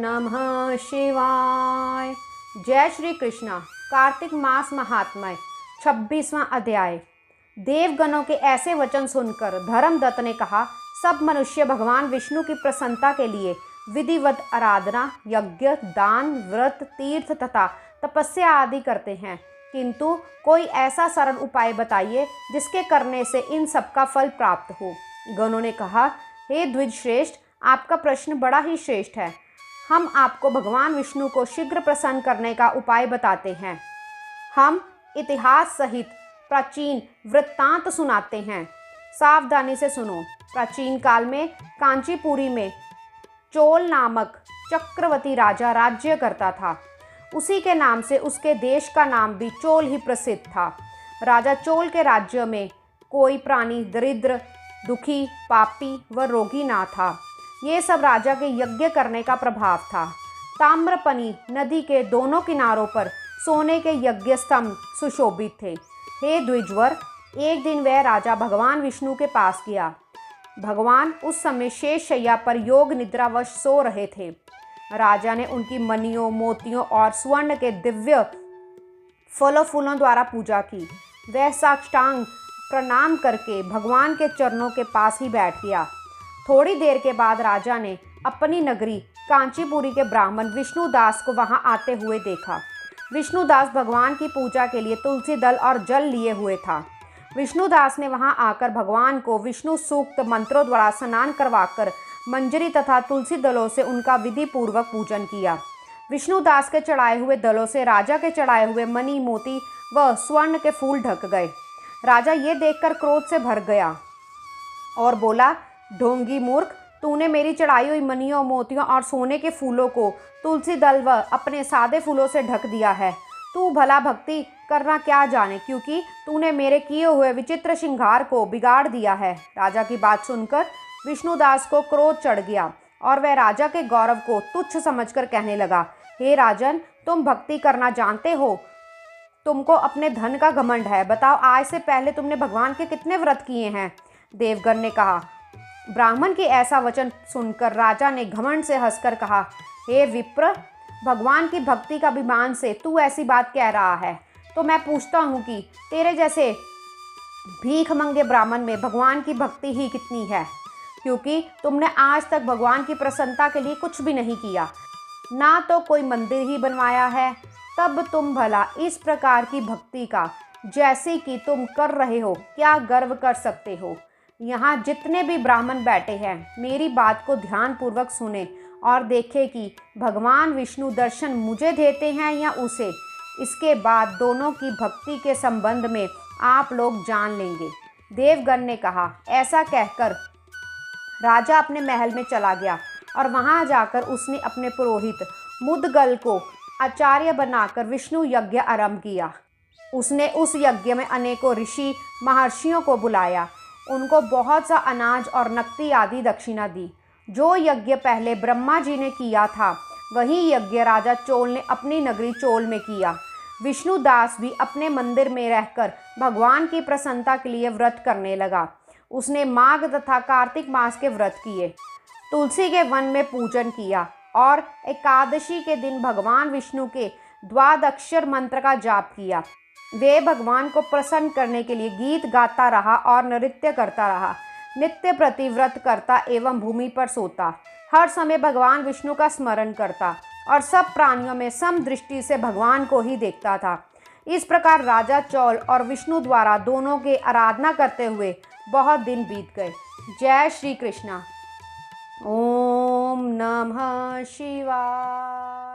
नमः शिवाय। जय श्री कृष्णा। कार्तिक मास महात्म्य 26वां अध्याय। देवगणों के ऐसे वचन सुनकर धर्मदत्त ने कहा, सब मनुष्य भगवान विष्णु की प्रसन्नता के लिए विधिवत आराधना, यज्ञ, दान, व्रत, तीर्थ तथा तपस्या आदि करते हैं, किंतु कोई ऐसा सरल उपाय बताइए जिसके करने से इन सब का फल प्राप्त हो। गणों ने कहा, हे द्विज श्रेष्ठ, आपका प्रश्न बड़ा ही श्रेष्ठ है। हम आपको भगवान विष्णु को शीघ्र प्रसन्न करने का उपाय बताते हैं। हम इतिहास सहित प्राचीन वृत्तांत सुनाते हैं, सावधानी से सुनो। प्राचीन काल में कांचीपुरी में चोल नामक चक्रवर्ती राजा राज्य करता था। उसी के नाम से उसके देश का नाम भी चोल ही प्रसिद्ध था। राजा चोल के राज्य में कोई प्राणी दरिद्र, दुखी, पापी व रोगी ना था। ये सब राजा के यज्ञ करने का प्रभाव था। ताम्रपनी नदी के दोनों किनारों पर सोने के यज्ञ स्तंभ सुशोभित थे। हे द्विजवर, एक दिन वह राजा भगवान विष्णु के पास गया। भगवान उस समय शेष शैया पर योग निद्रावश सो रहे थे। राजा ने उनकी मणियों, मोतियों और स्वर्ण के दिव्य फूलों द्वारा पूजा की। वह साष्टांग प्रणाम करके भगवान के चरणों के पास ही बैठ गया। थोड़ी देर के बाद राजा ने अपनी नगरी कांचीपुरी के ब्राह्मण विष्णुदास को वहां आते हुए देखा। विष्णुदास भगवान की पूजा के लिए तुलसी दल और जल लिए हुए था। विष्णुदास ने वहां आकर भगवान को विष्णु सूक्त मंत्रों द्वारा स्नान करवाकर मंजरी तथा तुलसी दलों से उनका विधि पूर्वक पूजन किया। विष्णुदास के चढ़ाए हुए दलों से राजा के चढ़ाए हुए मणि, मोती व स्वर्ण के फूल ढक गए। राजा ये देखकर क्रोध से भर गया और बोला, ढोंगी मूर्ख, तूने मेरी चढ़ाई हुई मणियों, मोतियों और सोने के फूलों को तुलसी दल व अपने सादे फूलों से ढक दिया है। तू भला भक्ति करना क्या जाने, क्योंकि तूने मेरे किए हुए विचित्र श्रृंगार को बिगाड़ दिया है। राजा की बात सुनकर विष्णुदास को क्रोध चढ़ गया और वह राजा के गौरव को तुच्छ समझकर कहने लगा, हे राजन, तुम भक्ति करना जानते हो, तुमको अपने धन का घमंड है। बताओ, आज से पहले तुमने भगवान के कितने व्रत किए हैं? देवगण ने कहा। ब्राह्मण की ऐसा वचन सुनकर राजा ने घमंड से हंसकर कहा, हे विप्र, भगवान की भक्ति का अभिमान से तू ऐसी बात कह रहा है, तो मैं पूछता हूँ कि तेरे जैसे भीख मंगे ब्राह्मण में भगवान की भक्ति ही कितनी है, क्योंकि तुमने आज तक भगवान की प्रसन्नता के लिए कुछ भी नहीं किया, ना तो कोई मंदिर ही बनवाया है। तब तुम भला इस प्रकार की भक्ति का, जैसे कि तुम कर रहे हो, क्या गर्व कर सकते हो? यहाँ जितने भी ब्राह्मण बैठे हैं, मेरी बात को ध्यानपूर्वक सुने और देखें कि भगवान विष्णु दर्शन मुझे देते हैं या उसे। इसके बाद दोनों की भक्ति के संबंध में आप लोग जान लेंगे। देवगण ने कहा। ऐसा कहकर राजा अपने महल में चला गया और वहां जाकर उसने अपने पुरोहित मुदगल को आचार्य बनाकर विष्णु यज्ञ आरंभ किया। उसने उस यज्ञ में अनेकों ऋषि महर्षियों को बुलाया, उनको बहुत सा अनाज और नकदी आदि दक्षिणा दी। जो यज्ञ पहले ब्रह्मा जी ने किया था, वही यज्ञ राजा चोल ने अपनी नगरी चोल में किया। विष्णुदास भी अपने मंदिर में रहकर भगवान की प्रसन्नता के लिए व्रत करने लगा। उसने माघ तथा कार्तिक मास के व्रत किए, तुलसी के वन में पूजन किया और एकादशी के दिन भगवान विष्णु के द्वादक्षर मंत्र का जाप किया। वे भगवान को प्रसन्न करने के लिए गीत गाता रहा और नृत्य करता रहा। नित्य प्रति व्रत करता एवं भूमि पर सोता, हर समय भगवान विष्णु का स्मरण करता और सब प्राणियों में सम दृष्टि से भगवान को ही देखता था। इस प्रकार राजा चौल और विष्णु द्वारा दोनों के आराधना करते हुए बहुत दिन बीत गए। जय श्री कृष्णा। ओम नमः शिवाय।